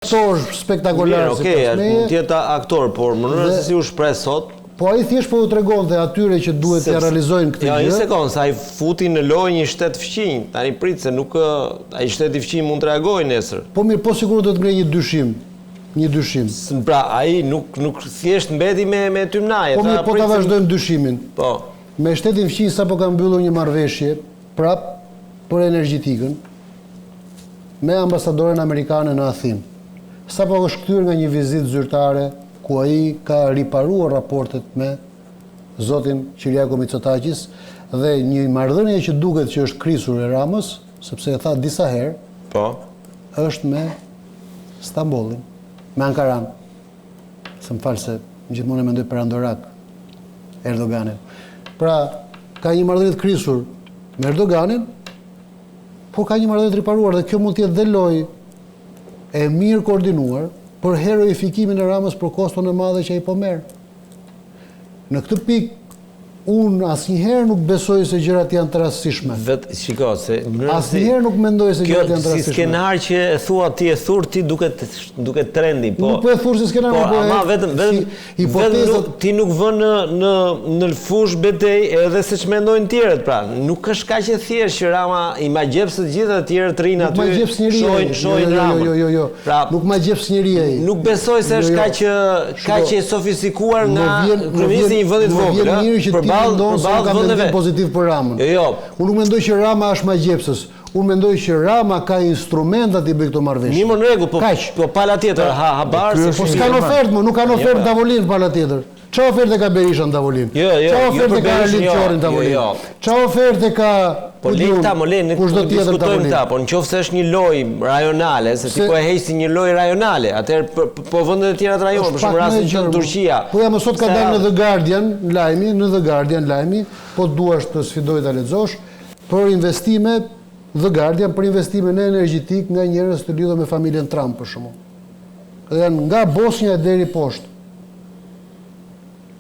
aktor spektakolar si mund të jetë aktor, por mënyra se si u shpreh sot. Po ai thjesht po u tregonte atyre që duhet të realizojnë këtë gjë. Ja, një sekond, sa ai futi në lojë një shtet fqinj. Tani prit se nuk ai shteti fqinj mund të reagojë nesër. Po mirë, po sigurisht do të ngrej një dyshim. Një dyshim. Pra, ai nuk thjesht mbeti me tymnaje. Po mirë, po ta vazhdojmë dyshimin. Po. Me shtetin fqinj sapo ka mbyllur një marrëveshje prap për energjetikën me ambasadoren amerikane në Athinë. Sapo është kthyer nga një vizitë zyrtare ku ai ka riparuar raportet me zotin Kyriako Mitsotakis dhe një marrëdhënie që duket që është krisur e Ramës, sepse e tha disa herë, po, është me Stambollin, me Ankaran. Se më falë se gjithmonë e mendoj për Andorak, Erdoganin. Pra, ka një marrëdhënie të krisur me Erdoganin, por ka një marrëdhënie të riparuar dhe kjo mund të jetë dhe lojë e mirë koordinuar për heroifikimin e Ramës për koston e madhe që ai po merr. Në këtë pikë unë asnjëherë nuk besoj se gjërat janë të rastësishme. Shiko, se asnjëherë nuk mendoj se gjërat janë të rastësishme. Si skenar që e thua ti e thurti duket trendi, po. Nuk po e thur si skenar, po ama vetëm ti nuk vën në fush betej edhe se ç'mendojnë tjerët, pra. Nuk është kaq e thjeshtë që Rama i ma gjeps të gjithë të tjerë të rinë aty. Shohin Ramën. Jo. Nuk ma gjeps njëri ai. Nuk besoj se është kaq e sofistikuar nga kryeministri i një vendi të vogël. Mendon se ka mendim pozitiv për Ramën. Jo. Unë nuk mendoj që Rama është magjepsës. Unë mendoj që Rama ka instrumentat i bëj këto marrëveshje. Në rregull, po pala tjetër, habar se po s'kan ofertë, nuk kanë ofertë tavolinë pala tjetër. Çfarë oferte ka Berisha në tavolinë? Çfarë oferte ka Arlit Qorri në tavolinë? Çfarë oferte ka Po lejta, ne diskutojmë ta, por nëse është një lojë rajonale, se ti po e heq si një lojë rajonale, atëherë po vendet e tjera të rajonit, për shembull rastin që Turqia. Po jam sot ka dalë në The Guardian lajmi, po duash të sfidoj ta lexosh për investime The Guardian për investime në energjetik nga njerëz të lidhur me familjen Trump për shembull. Dhe janë nga Bosnia deri poshtë.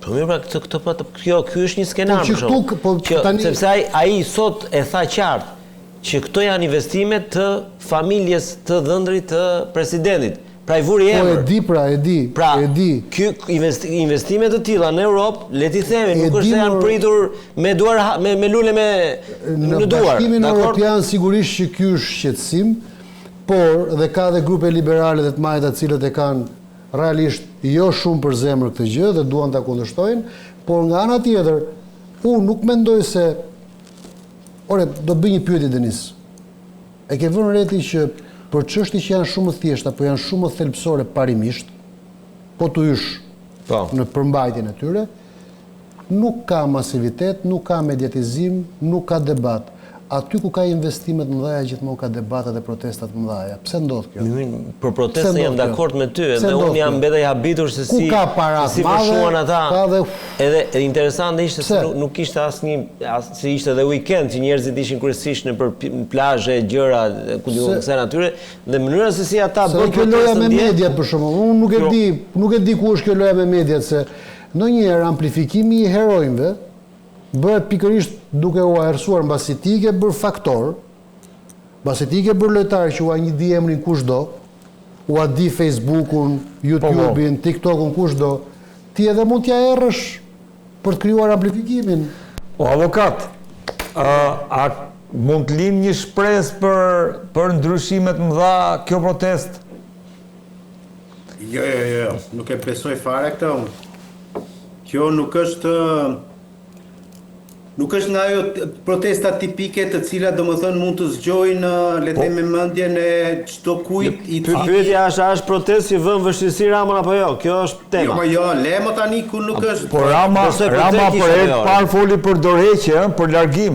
Po mirë, ky është një skenar për shkak. Sepse ai sot e tha qartë që këto janë investime të familjes të dhëndrit të presidentit. Pra i vuri emër. Po e di. Pra, ky investime të tilla në Europë, le ti themi, nuk është se janë pritur me duar me lule në duar. Në Bashkimin Evropian sigurisht që ky është shqetësim, por dhe ka dhe grupe liberale dhe të majta të cilët e kanë realisht jo shumë për zemër këtë gjë dhe duan ta kundërshtojnë, por nga ana tjetër, unë nuk mendoj se do bëj një pyetje Denis. E ke vënë re ti që për çështje që janë shumë të thjeshta, po janë shumë të thelbësore parimisht, po tu ysh në përmbajtjen e tyre, nuk ka masivitet, nuk ka mediatizim, nuk ka debat. Aty ku ka investimet mëdha gjithmonë ka debata dhe protestat mëdha. Pse ndodh kjo? Për protestën jam dakord me ty, edhe unë jam mbetej habitur se si vëshuan ata. Edhe interesante ishte se nuk kishte se ishte edhe weekend që njerëzit ishin kryesisht në plazhe, gjëra, ku diun se natyre, dhe mënyra se si ata bën kjo loja me media për shembull. Unë nuk e di ku është kjo loja me mediat se ndonjëherë amplifikimi i heronjve bëhet pikërisht duke u erësuar mbasi ti ke bërë faktor, mbasi ti ke bërë lojtar që ua një di emrin kushdo, ua di Facebookun, YouTubein, TikTokun kushdo, ti edhe mund t'ja errësh për të krijuar amplifikimin. O avokat, a mund të lind një shpresë për ndryshimet mëdha kjo protestë? Jo, nuk e besoj fare këtë unë. Kjo nuk është nga ajo protesta tipike të cilat domethënë mund të zgjojnë le të themi mendjen e çdo kujt i cili. Pyetja është protestë që vën vështirësi Ramën apo jo? Kjo është tema. Jo, le më tani ku nuk është. Po Rama për herë të parë foli për dorëheqje, për largim.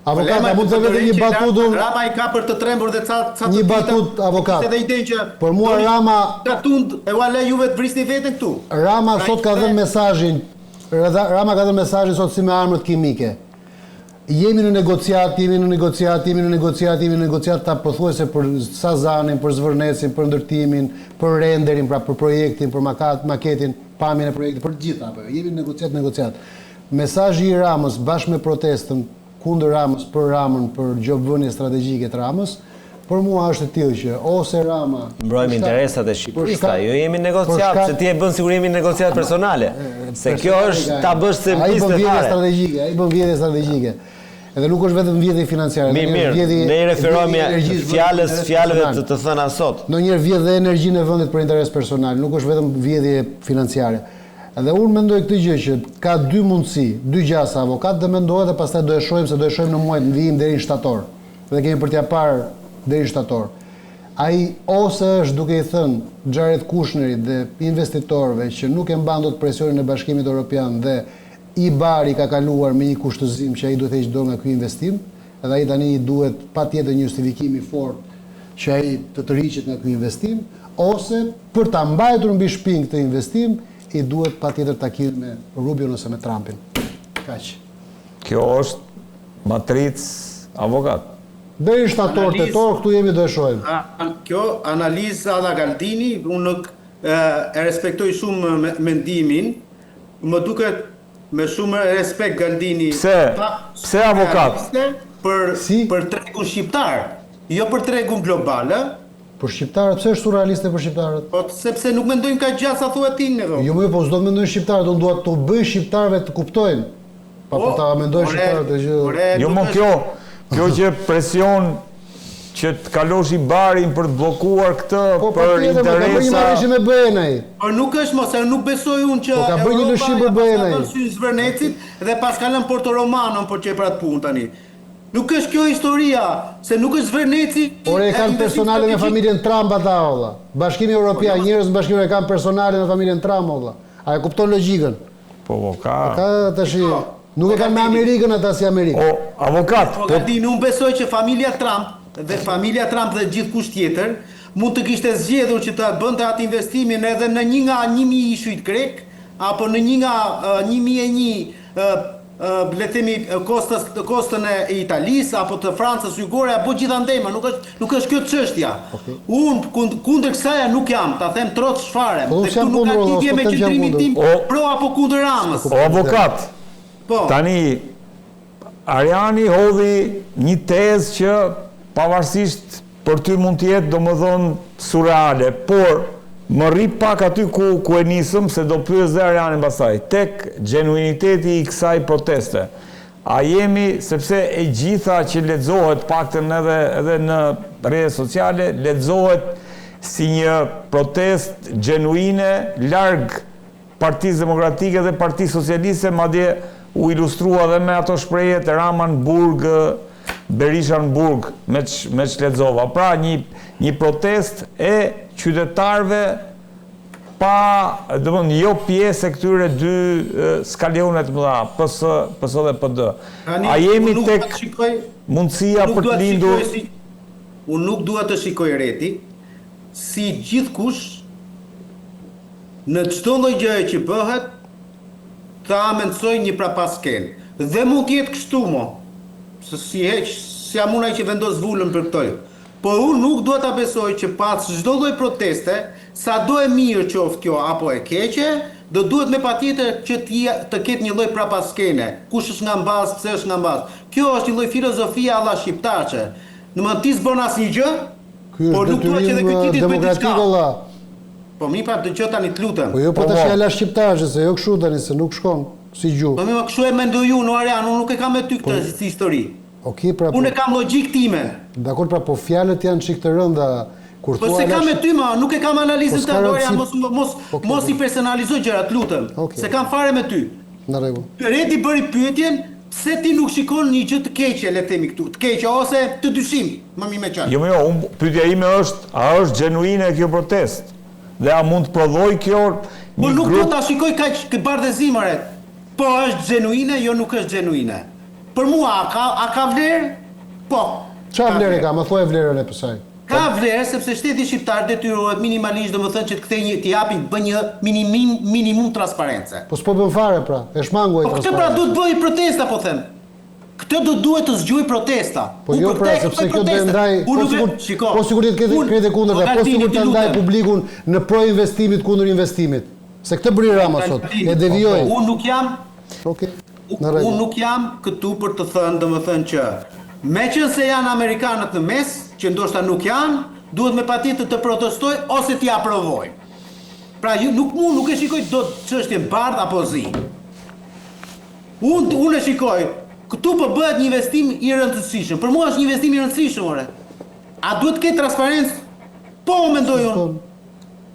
Avokat, a mund të vete një batutë? Rama i ka për të trembur dhe ca një batutë, avokat. Edhe idenë që për mua Rama tund e ua juve të vrisni veten këtu. Rama sot ka dhënë mesazhin sot si me armët kimike. Jemi në negociat, ta pothuajse për Sazanin, për Zvërnecin, për ndërtimin, për renderin, pra për projektin, për maketin, pamjen e projektit, për gjitha, jemi në negociat. Mesazhi i Ramës bashkë me protestën kundër Ramës për Ramën, për gjobvënie strategjike të Ramës, për mua është e tillë që ose Rama mbrojmë interesat e shqiptarëve, jo jemi negociat, se ti e bën sigurisht jemi negociat personale. Se kjo është ta bësh sempliste fare. Ai bën vjedhje strategjike. Edhe nuk është vetëm vjedhje financiare. Mirë, ne referohemi fjalëve të thëna sot. Ndonjëherë vjedh dhe energjinë e vendit për interes personal, nuk është vetëm vjedhje financiare. Edhe unë mendoj këtë gjë që ka dy mundësi, dy gjasa avokat dhe mendohet dhe pastaj do e shohim se do e shohim në muajin vijim deri në shtator. Dhe kemi për t'ia parë deri në shtator. Ai ose është duke i thënë Jared Kushnerit dhe investitorëve që nuk e mban dot presionin e Bashkimit Evropian dhe i bari ka kaluar me një kushtëzim që ai duhet të heqë dorë nga ky investim, edhe ai tani duhet patjetër një justifikim i fortë që ai të tërhiqet nga ky investim, ose për ta mbajtur mbi shpinë këtë investim, i duhet patjetër takimi me Rubio ose me Trumpin. Kaq. Kjo është matricë avokat. Deri në shtator, tetor, këtu jemi do e shohim. Kjo analizë Ada Galdini, unë nuk e respektoj shumë mendimin, më duket me shumë respekt Galdini. Pse avokat? Për tregun shqiptar, jo për tregun global, Për shqiptarët, pse është surrealiste për shqiptarët? Po sepse nuk mendojnë ka gjatë sa thua ti ne. Jo më po s'do të mendojnë shqiptarët, unë dua të bëj shqiptarëve të kuptojnë. Pa për ta mendojnë shqiptarët e gjë. Jo më kjo që presion që të kalosh i barin për të bllokuar këtë për interesa. Po nuk është mos, nuk besoj unë që ka bërë një lëshim për BNA. Zvernecit dhe pas ka lënë Porto Romanon për çe për atë punë tani. Nuk është kjo historia, se nuk është Zverneci. Por e kanë personale me familjen Trump ata olla. Bashkimi Evropian, njerëz në bashkimin e kanë personale me familjen Trump olla. A e kupton logjikën? Po ka. Ka tash. Nuk e kanë me Amerikën ata si Amerikë. O avokat. Po Galdini, unë besoj që familja Trump dhe gjithkusht tjetër mund të kishte zgjedhur që të bënte atë investimin edhe në një nga 1000 ishujt grek apo në një nga 1001 le themi kostën e Italisë apo të Francës ujgore apo gjithandej, nuk është kjo çështja. Unë kundër kësaj nuk jam, ta them trot çfarë. Dhe nuk ka lidhje me qendrimin tim pro apo kundër Ramës. O avokat. Tani Ariani hodhi një tezë që pavarësisht për ty mund të jetë domethënë surreale, por më rri pak aty ku e nisëm, se do pyes dhe Arianin pastaj, tek genuiniteti i kësaj proteste. A jemi, sepse e gjitha që lexohet paktën edhe në rrjetet sociale, lexohet si një protestë genuine larg Partisë Demokratike dhe Partisë Socialiste, madje u ilustrua dhe me ato shprehje të Rama në burg, Berisha në burg, me që lexova. Pra një protest e qytetarëve pa, domethënë, jo pjesë e këtyre dy skalionet të mëdha, PS dhe PD. A jemi tek mundësia për të lindur? Unë nuk dua të shikoj reti si gjithkush në çdo lloj gjëje që bëhet ta mendsoj një prapasken. Dhe mund të jetë kështu mo. Si jam unë ai që vendos vulën për këtë. Po unë nuk dua ta besoj që pas çdo lloj proteste, sado e mirë qoftë kjo apo e keqe, do duhet me patjetër që të ketë një lloj prapaskene. Kush është nga mbas, pse është nga mbas. Kjo është një lloj filozofia alla shqiptarçe. Domethënë ti s'bën asnjë gjë, por nuk dua që edhe ky titi të bëjë diçka. Po mi pa dëgjoj tani të lutem. Po jo po tash fjala shqiptarëse, se jo kështu tani se nuk shkon si gjuhë. Po më kështu e mendoj unë, Arian, unë nuk e kam me ty këtë si histori. Okej, pra. Unë e kam logjik time. Dakor, pra, po fjalët janë çik të rënda kur thua. Po se kam me ty më, nuk e kam analizën të Arian, mos i personalizoj gjërat, lutem. Se kam fare me ty. Në rregull. Redi bëri pyetjen, pse ti nuk shikon një gjë të keqe, le të themi këtu, të keqe ose të dyshim, më mirë me çan. Jo, pyetja ime është, a është genuine kjo protestë? Dhe a mund të prodhoj kjo një grup? Nuk do ta shikoj kaq bardhëzimare. Po është genuine, jo nuk është genuine. Për mua a ka vlerë? Po. Çfarë vlerë ka? Më thuaj vlerën e kësaj. Ka vlerë sepse shteti shqiptar detyrohet minimalisht, domethënë që të kthejë të japin bën një minimum transparence. Po s'po bën fare pra. E shmanguaj transparencë. Po këtë pra duhet bëj protesta, po them. Këtë do duhet të zgjoj protesta. Po jo pra, sepse kjo do ndaj, po sigurisht këtë kundërta, po sigurisht të ndaj publikun në pro investimit kundër investimit. Se këtë bëri Rama sot, e devijoi. Unë nuk jam. Okej. Unë nuk jam këtu për të thënë, domethënë që Me qënë se janë Amerikanët në mes, që ndoshta nuk janë, duhet me patjetër të protestoj ose t'i aprovoj. Pra nuk e shikoj do të çështjen bardh apo zi. Unë e shikoj, këtu po bëhet një investim i rëndësishëm. Për mua është një investim i rëndësishëm, ore. A duhet të ketë transparencë? Po, mendoj unë.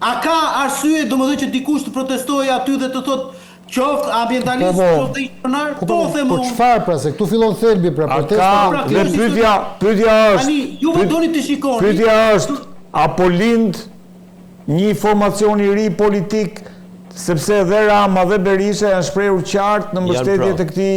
A ka arsye domethënë që dikush të protestojë aty dhe të thotë qoftë ambientalist, qoftë injonar? Po, them unë. Po çfarë pra se këtu fillon thelbi pra protesta. Dhe pyetja është. Tani ju doni të shikoni. Pyetja është, apo lind një formacion i ri politik, sepse dhe Rama dhe Berisha janë shprehur qartë në mbështetje të këtij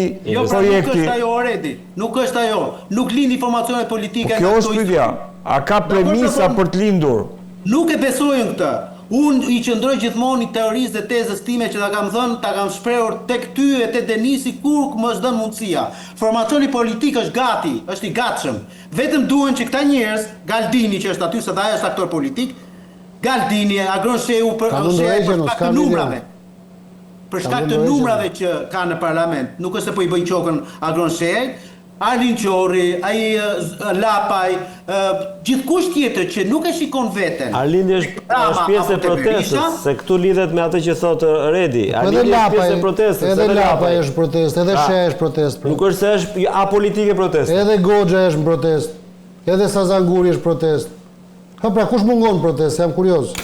projekti. Nuk është ajo Oredi, nuk është ajo. Nuk lind informacione politike. Kjo është pyetja. A ka premisa për të lindur? Nuk e besojnë këtë. Unë i qëndroj gjithmonë i teorisë dhe tezës time që ta kam thënë, ta kam shprehur tek ty e te Denisi kur më është dhënë mundësia. Formacioni politik është gati, është i gatshëm. Vetëm duhen që këta njerëz, Galdini që është aty se ai është aktor politik, Galdini, Agron Shehu për shkak të numrave. Për shkak të numrave që ka në parlament, nuk është se po i bëjnë qokën Agron Shehu, Arlin Qorri, ai Lapaj, gjithkush tjetër që nuk e shikon veten. Arlindi është pjesë e protestës, se këtu lidhet me atë që thotë Redi. Arlindi është pjesë e protestës. Edhe Lapaj është protestë, edhe Shehu është protestë. Nuk është se është apolitike protestë. Edhe Goxha është në protestë. Edhe Sazanguri është protestë. Ha pra kush mungon protestë, jam kurioz.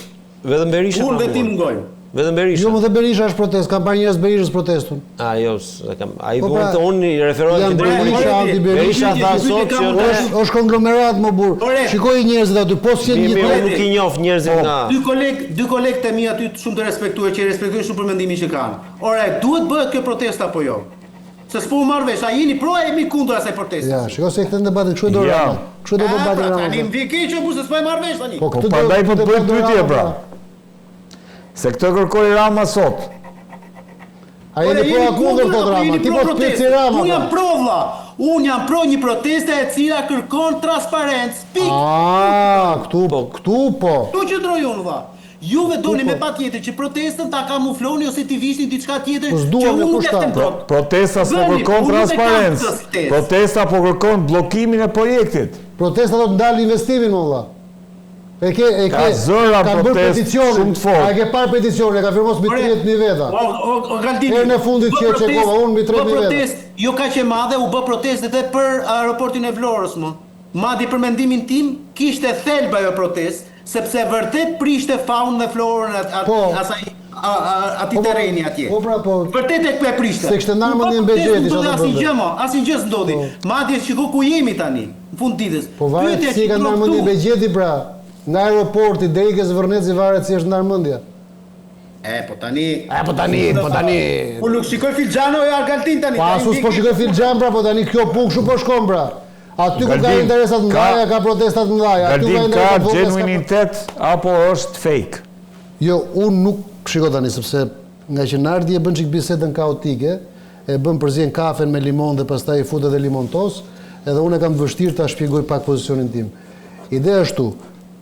Vetëm Berisha. Unë dhe ti mungoj. Vetëm Berisha. Jo, më dhe Berisha është protestë, kam parë njerëz Berishës protestun. Jo, ai unë i referohem që drejt Berisha tha sot që është konglomerat më burr. Shikoj njerëzit aty, po si një nuk i njoh njerëzit nga. Dy kolegë të mi aty shumë të respektuar që i respektojnë shumë për mendimin që kanë. Ore, duhet bëhet kjo protestë apo jo? Se s'po u marr vesh, a jeni pro e jemi kundër asaj proteste? Ja, shikoj se këtë debatin kështu do Rama. Kështu do debatin Rama. Tani më vjen keq apo se s'po e marr vesh tani? Po prandaj po të bëj pyetje pra. Se këtë kërkoi Rama sot. A jeni pro kundër po Rama? Ti po speci Rama. Unë jam pro vlla. Unë jam pro një proteste e cila kërkon transparencë. Këtu po. Ktu qëndroj unë vlla. Juve doni me patjetër që protestën ta kamufloni ose t'i visni diçka tjetër që unë nuk e them kot. Protesta s'po kërkon transparencë. Protesta po kërkon bllokimin e projektit. Protesta do të ndalë investimin më vlla. Ka zëra protestë shumë të fortë. A ke parë peticionin, ka firmos mbi 30.000 veta. O Galdini. Në fundit që çekova unë mbi 30.000 veta. Jo kaq e madhe, u bë protestë edhe për aeroportin e Vlorës më. Madje për mendimin tim kishte thelb ajo protestë, sepse vërtet prishte faunën dhe florën asaj ati terreni atje. Po. Vërtet e prishte. Se kishte ndarë mendjen buxheti çfarë do. Asnjë gjë s'ndodhi. Madje shikoj ku jemi tani, në fund ditës. Po varet si ka ndarë mendjen buxheti pra. Nga aeroporti deri ke Zvërneci varet si është ndarë mendja. Po tani. Po nuk shikoj Filxhano e Argaltin tani. Pasus po shikoj Filxhan pra, po tani kjo punë kështu po shkon pra. Aty ku ka interesat mëdha, ka protestat mëdha. Galdin ka genuinitet apo është fake? Jo, unë nuk shikoj tani sepse nga që Nardi e bën çik bisedën kaotike, e bën përzien kafen me limon dhe pastaj i futet edhe limontos, edhe unë kam vështirë ta shpjegoj pak pozicionin tim. Ideja është tu,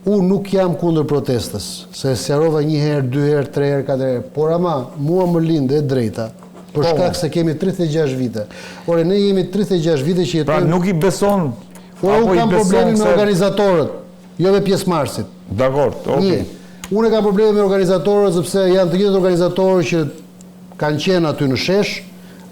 unë nuk jam kundër protestës, se sqarova 1 herë, 2 herë, 3 herë, 4 herë, por ama mua më lindë e drejta. Për shkak se kemi 36 vite. Ore, ne jemi 36 vite që jetojmë... Pra nuk i beson... Unë kam problemin me organizatorët, jo me pjesëmarrësit. Dakor, okay. Unë kam probleme me organizatorët, sepse janë të gjithë organizatorë që kanë qenë aty në shesh,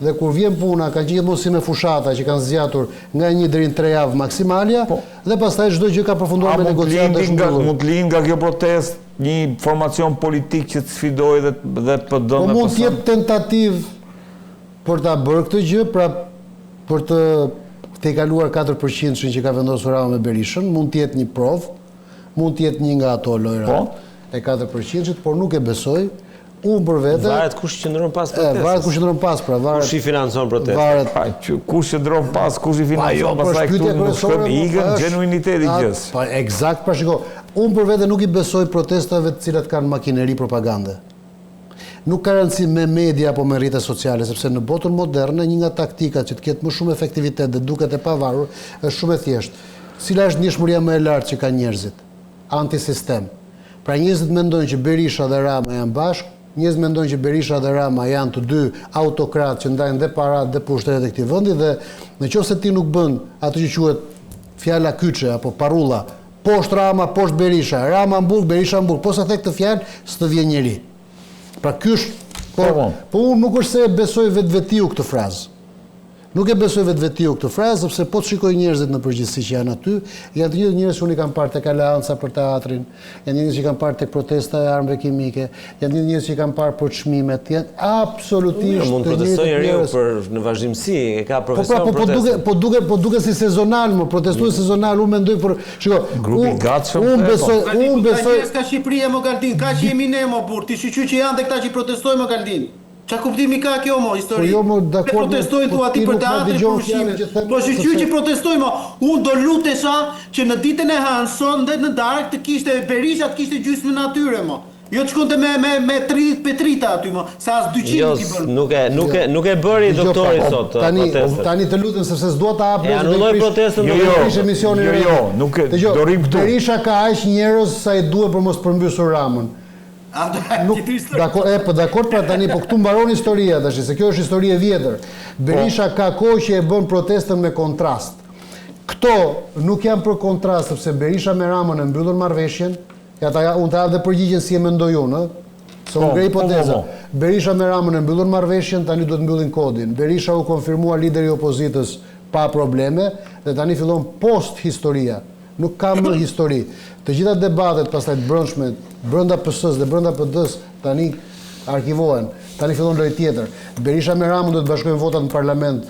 dhe kur vjen puna, kanë qenë mos si me fushata që kanë zgjatur nga 1 deri në 3 javë maksimalja, dhe pastaj çdo gjë ka përfunduar me negociata shumë. Mund të lind nga kjo protestë një formacion politik që të sfidojë dhe PD-n. Po mund të jetë tentativë për ta bërë këtë gjë, pra për të kaluar 4% që ka vendosur Rama me Berishën, mund të jetë një provë, mund të jetë një nga ato lojra e 4%, por nuk e besoj. Unë për vete... Varet kush qëndron pas protestës. Varet kush qëndron pas, pra. Kush i financon protestën. Kush qëndron pas, kush i financon pasaj këtu nuk shkëm igën genuiniteti gjës. Eksakt, pra shiko. Unë për vete nuk i besoj protestave të cilat kanë makineri propagande. Nuk ka rëndësi me media apo me rrjete sociale, sepse në botën moderne një nga taktikat që të ketë më shumë efektivitet dhe duket e pavarur është shumë e thjeshtë. Cila është ndjeshmëria më e lartë që kanë njerëzit? Antisistem. Pra njerëzit mendojnë që Berisha dhe Rama janë bashkë, njerëz mendojnë që Berisha dhe Rama janë të dy autokratë që ndajnë dhe paratë dhe pushtetet e këtij vendi dhe nëse ti nuk bën atë që quhet fjala kyçe apo parulla, poshtë Rama, poshtë Berisha, Rama mburg, Berisha mburg, po sa the këtë fjalë, s'të vjen njeri. Pra ky është po unë nuk është se besoj vetvetiu këtë frazë. Nuk e besoj vetvetiu këtë frazë, sepse po të shikoj njerëzit në përgjithësi që janë aty, janë të gjithë njerëz që unë i kam parë tek Aleanca për teatrin, janë njerëz që i kam parë tek protesta e armëve kimike, janë njerëz që i kam parë për çmimet, janë absolutisht mund të protestojë njeriu për në vazhdimsi, e ka profesion po duke si sezonal, më protestues sezonal, unë mendoj për grupi gatshëm. Unë besoj ka Shqipëria më Galdin, ka që jemi ne më burr, ti shiqyr që janë dhe këta që protestojnë më Galdin. Qa kuptimi ka kjo mo, histori? Ne protestojnë tu ati për teatri, për ushqime. Po shqyr që protestojnë mo, unë do lutesha që në ditën e hanson dhe në dark të kishte Berisha, të kishte gjysmën atyre mo. Jo të shkonte me 30 petrita aty mo, sa as 200 i bërë. Nuk e bëri doktori sot protestën. Tani të lutem sepse s'dua ta hap. Anulloj protestën. Berisha ka aq njerëz sa i duhet për mos përmbysur Ramën. Dakor, pra tani, po këtu mbaron historia tash, se kjo është histori e vjetër. Berisha ka kohë që e bën protestën me kontrast. Këto nuk janë për kontrast, sepse Berisha me Ramën e mbyllën marrëveshjen. Unë të jap dhe përgjigjen si e mendoj unë, se unë ngrej hipoteza. Berisha me Ramën e mbyllën marrëveshjen, tani do të mbyllin kodin. Berisha u konfirmua lideri i opozitës pa probleme dhe tani fillon post historia. Nuk ka më histori. Të gjitha debatet pastaj të brendshme, brenda PS-s dhe brenda PD-s tani arkivohen. Tani fillon lojë tjetër. Berisha me Ramën do të bashkojnë votat në parlament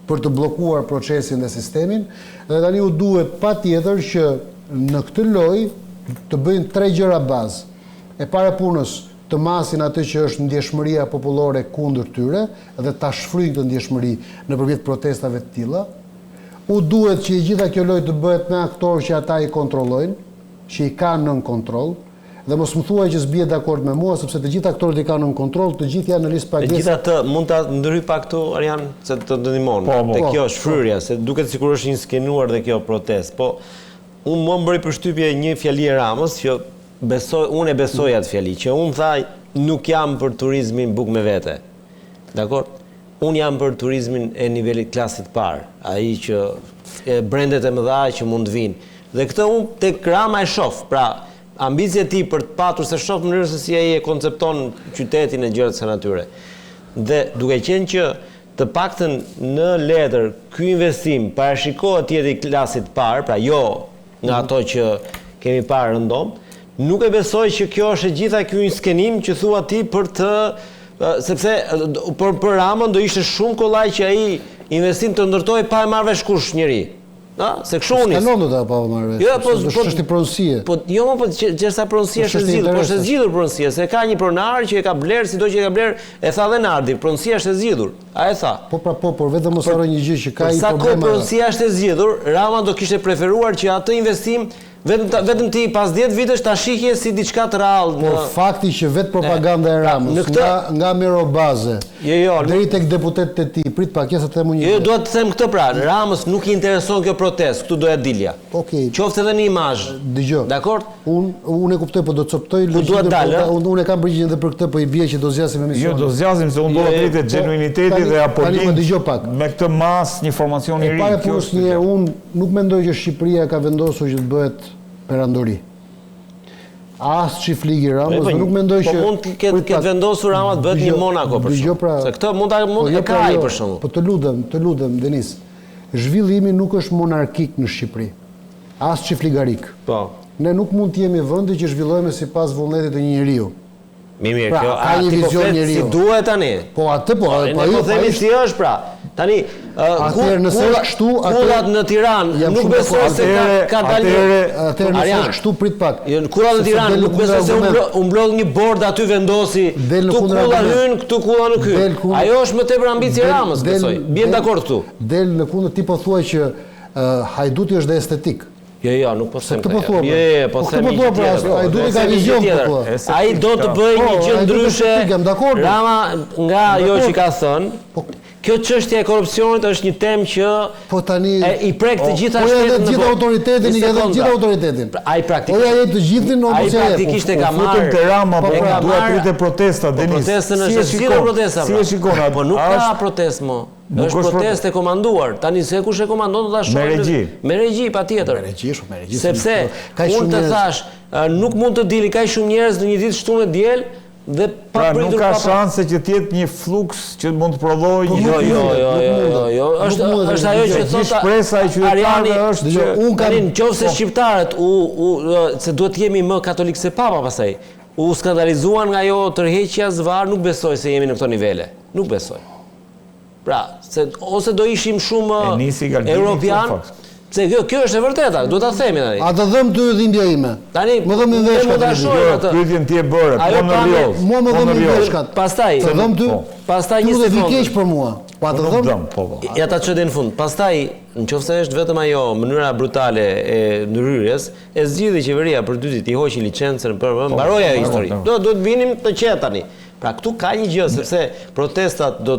për të bllokuar procesin dhe sistemin dhe tani u duhet patjetër që në këtë lojë të bëjnë 3 gjëra bazë. E para punës të masin atë që është ndjeshmëria popullore kundër tyre dhe ta shfryjnë këtë ndjeshmëri nëpërmjet protestave të tilla. U duhet që i gjitha kjo lojë të bëhet me aktorë që ata i kontrollojnë, që i kanë nën kontroll, dhe mos më thuaj që s'bie dakord me mua, sepse të gjithë aktorët i kanë nën kontroll, të gjithë janë në listë pagesë. Megjithatë, mund ta ndryj pak këtu Arjan, se të ndihmon. Te kjo shfryrja, se duket sikur është një skenuar dhe kjo protestë. Po unë më bëri përshtypje një fjali e Ramës që unë e besoj atë fjali, që unë thaj nuk jam për turizmin buk me vete. Dakor? Unë jam për turizmin e nivelit klasit parë, ai që brendet e mëdha që mund të vinë. Dhe këtë unë tek Rama e shoh, pra ambicia e tij për të patur se shoh mënyrën se si ai e koncepton qytetin e gjërat e natyre. Dhe duke qenë që të paktën në letër ky investim parashikohet të jetë i klasit parë, pra jo nga ato që kemi parë rëndom, nuk e besoj që kjo është e gjitha ky një skenim që thua ti për të sepse për Ramën do ishte shumë kollaj që ai investim të ndërtoj pa e marrë vesh kush njeri. Se kështu unis. Skanon do ta pa marrë vesh. Jo, po është pronësie. Po jo, po çfarë pronësia është zgjidhur, po është zgjidhur pronësia, se ka një pronar që e ka bler, sido që e ka bler, e tha dhe Nardi, pronësia është e zgjidhur. A e tha? Po pra po, por vetëm mos harro një gjë që ka i problema. Sa kohë pronësia është e zgjidhur, Rama do kishte preferuar që atë investim vetëm ti pas 10 vitesh ta shihje si diçka të rrallë. Por fakti që vetë propaganda e Ramës nga Mirobaze deri tek deputetët e tij, prit pak, ja sa të them një. Jo, dua të them këtë pra, Ramës nuk i intereson kjo protestë, këtu doja dilja. Okej. Qoftë edhe në imazh. Dëgjoj. Dakor? Unë e kuptoj, po do të coptoj unë e kam përgjigjen edhe për këtë, po i bie që do zgjasim emisionin. Jo, do zgjasim se unë do të rritet genuiniteti dhe apo me këtë mas një informacion i ri. Para pushtë një, unë nuk mendoj që Shqipëria ka vendosur që të bëhet perandori. As çiftligi Ramës, nuk mendoj që po mund të ketë vendosur Rama të bëhet një Monaco për shkak. Se këtë mund e ka ai për shkak. Po të lutem Denis. Zhvillimi nuk është monarkik në Shqipëri. As çiftligarik. Po. Ne nuk mund të jemi vendi që zhvillohemi sipas vullnetit të një njeriu. Mirë, kjo ka një vizion njeriu. Si duhet tani? Po atë po ju themi si është pra. Tani kullat në Tiranë nuk besoj se ka dalë. Atëherë nëse kështu prit pak. Kullat në Tiranë nuk besoj se u mblodh një bord aty vendosi. Tu kulla hyn, këtu kulla nuk hyn. Ajo është më tepër ambicie e Ramës, besoj. Bien dakord këtu. Del në kundër ti po thuaj që Hajduti është dhe estetik. Jo, nuk po them. Po them. Po them. Hajduti ka vizion po. Ai do të bëjë një gjë ndryshe. Rama nga ajo që ka thënë. Kjo çështja e korrupsionit është një temë që i prek të gjitha shtetet në botë. Autoritetin i edhe gjithë autoritetin. Ai praktikisht. Ai të gjithin në ai praktikisht e ka marrë te Rama, po duhet pritet protesta Denis. Protestën është zgjidhur protesta. Si e shikon atë? Po nuk ka protestë më. Është protestë e komanduar. Tani se kush e komandon do ta shohim. Me regji. Me regji patjetër. Me regji. Sepse unë të thash, nuk mund të dilin kaq shumë njerëz në një ditë shtunë diel. Pra nuk ka shanse që tjetë një fluks që mund të prodhoj Jo, është ajo që thotë shpresa e qytetarëve është që unë kanë nëse shqiptarët se duhet të jemi më katolik se papa pastaj u skandalizuan nga ajo tërheqja zvar, nuk besoj se jemi në këto nivele. Nuk besoj. Pra, ose do ishim shumë europian. Se kjo është e vërteta, duhet ta themi tani. A të dhëm ty dhimbja ime. Tani më dhëm veshkat. Pyetjen ti e bëre, po në rjoz. Mua më dhëm veshkat. Pastaj, të dhëm ty. Pastaj një sekondë. Ti keq për mua. Pa të dhëm. Ja ta çoj në fund. Pastaj, nëse është vetëm ajo mënyra brutale e ndryrjes, e zgjidhi qeveria për 2 ditë, i hoqi licencën për mbaroi ajo histori. Do të vinim të qetë tani. Pra këtu ka një gjë, sepse protestat do